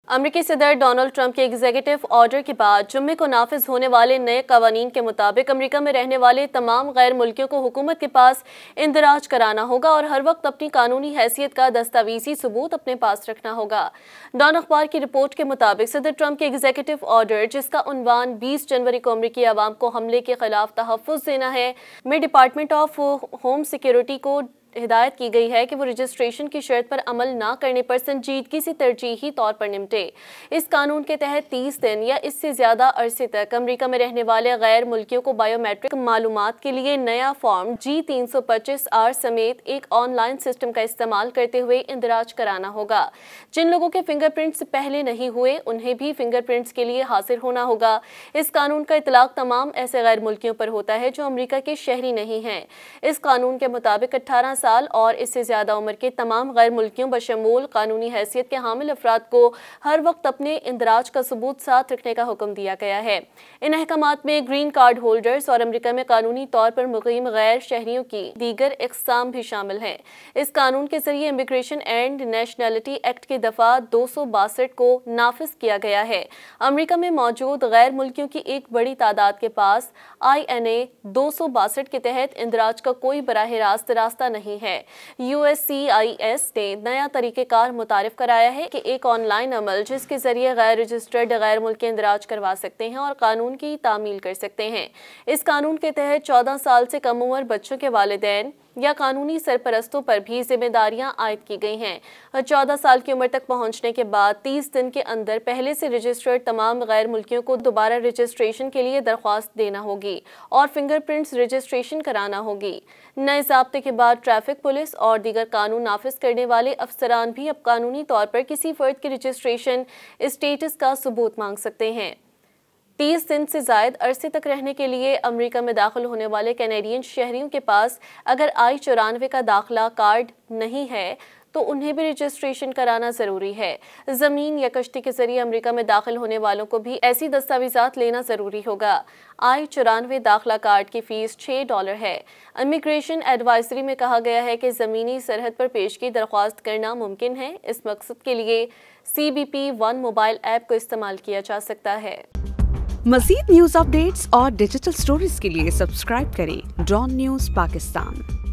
अमेरिकी सदर Donald Trump के एग्जीक्यूटिव ऑर्डर के बाद जुम्मे को नाफिज होने वाले नए कवानीन के मुताबिक अमेरिका में रहने वाले तमाम गैर मुल्कियों को हुकूमत के पास इंदराज कराना होगा और हर वक्त अपनी कानूनी हैसियत का दस्तावेजी सबूत अपने पास रखना होगा। डॉन अखबार की रिपोर्ट के मुताबिक सदर ट्रंप के एग्जीक्यूटिव ऑर्डर, जिसका उन्वान 20 जनवरी को अमेरिकी अवाम को हमले के खिलाफ तहफ़्फ़ुज़ देना है, में डिपार्टमेंट ऑफ होम सिक्योरिटी को हिदायत की गई है कि वो रजिस्ट्रेशन की शर्त पर अमल ना करने पर संजीदगी से तरजीही तौर पर निपटे। इस कानून के तहत 30 दिन या इससे ज़्यादा अरसे तक अमेरिका में रहने वाले गैर मुल्कियों को बायोमेट्रिक मालूमात के लिए नया फॉर्म G325R समेत एक ऑनलाइन सिस्टम का इस्तेमाल करते हुए इंदराज कराना होगा। जिन लोगों के फिंगरप्रिंट्स पहले नहीं हुए, उन्हें भी फिंगरप्रिंट्स के लिए हासिल होना होगा। इस कानून का इतलाक तमाम ऐसे गैर मुल्कियों पर होता है जो अमेरिका के शहरी नहीं हैं। इस कानून के मुताबिक 18 साल और इससे ज्यादा उम्र के तमाम गैर मुल्कियों बशमूल कानूनी हैसियत के हामिल अफराद को हर वक्त अपने इंदराज का सबूत साथ रखने का हुक्म दिया गया है। इन अहकामात में ग्रीन कार्ड होल्डर्स और अमेरिका में कानूनी तौर पर मुकीम गैर शहरियों की दीगर इक़साम भी शामिल हैं। इस कानून के जरिए इमिग्रेशन एंड नेशनैलिटी एक्ट की दफा 262 को नाफिज किया गया है। अमेरिका में मौजूद गैर मुल्कियों की एक बड़ी तादाद के पास INA 262 के तहत इंदराज का कोई बराह रास्त रास्ता नहीं है। USCIS ने नया तरीक़ेकार मुतारिफ कराया है कि एक ऑनलाइन अमल जिसके जरिए गैर रजिस्टर्ड गैर मुल्की इंदराज करवा सकते हैं और कानून की तामील कर सकते हैं। इस कानून के तहत 14 साल से कम उम्र बच्चों के वालिदैन या कानूनी सरपरस्तों पर भी जिम्मेदारियां आयद की गई हैं। 14 साल की उम्र तक पहुंचने के बाद 30 दिन के अंदर पहले से रजिस्टर्ड तमाम गैर मुल्कियों को दोबारा रजिस्ट्रेशन के लिए दरख्वास्त देना होगी और फिंगरप्रिंट्स रजिस्ट्रेशन कराना होगी। नए ज़ाब्ते के बाद ट्रैफिक पुलिस और दीगर कानून नाफिज करने वाले अफसरान भी अब कानूनी तौर पर किसी फर्द के रजिस्ट्रेशन स्टेटस का सबूत मांग सकते हैं। 30 दिन से ज़ायद अरसे तक रहने के लिए अमेरिका में दाखिल होने वाले कैनेडियन शहरियों के पास अगर I-94 का दाखिला कार्ड नहीं है तो उन्हें भी रजिस्ट्रेशन कराना ज़रूरी है। ज़मीन या कश्ती के जरिए अमेरिका में दाखिल होने वालों को भी ऐसी दस्तावेज़ात लेना ज़रूरी होगा। I-94 दाखिला कार्ड की फ़ीस $6 है। इमिग्रेशन एडवाइजरी में कहा गया है कि ज़मीनी सरहद पर पेशगी दरख्वास्त करना मुमकिन है। इस मकसद के लिए CBP-1 मोबाइल ऐप को इस्तेमाल किया जा सकता है। मज़ीद न्यूज़ अपडेट्स और डिजिटल स्टोरीज के लिए सब्सक्राइब करें डॉन न्यूज़ पाकिस्तान।